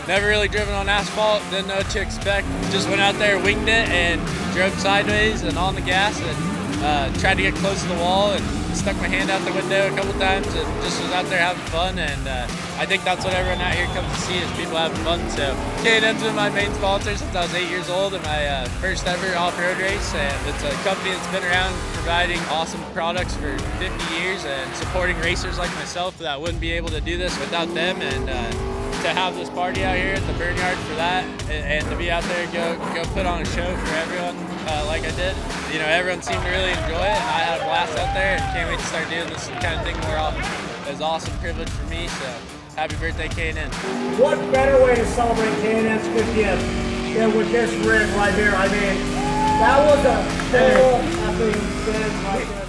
Never really driven on asphalt, didn't know what to expect. Just went out there, winged it, and drove sideways and on the gas, and tried to get close to the wall, and stuck my hand out the window a couple times, and just was out there having fun. And I think that's what everyone out here comes to see, is people having fun. So K&N's been my main sponsor since I was 8 years old, and my first ever off-road race. And it's a company that's been around providing awesome products for 50 years and supporting racers like myself that wouldn't be able to do this without them. And to have this party out here at the Burn Yard for that, and to be out there and go put on a show for everyone like I did. You know, everyone seemed to really enjoy it, and I had a blast out there, and can't wait to start doing this kind of thing more often. It was an awesome privilege for me, so happy birthday, K&N. What better way to celebrate K&N's 50th than with this rig right here? I mean, that was a full effing spin right there.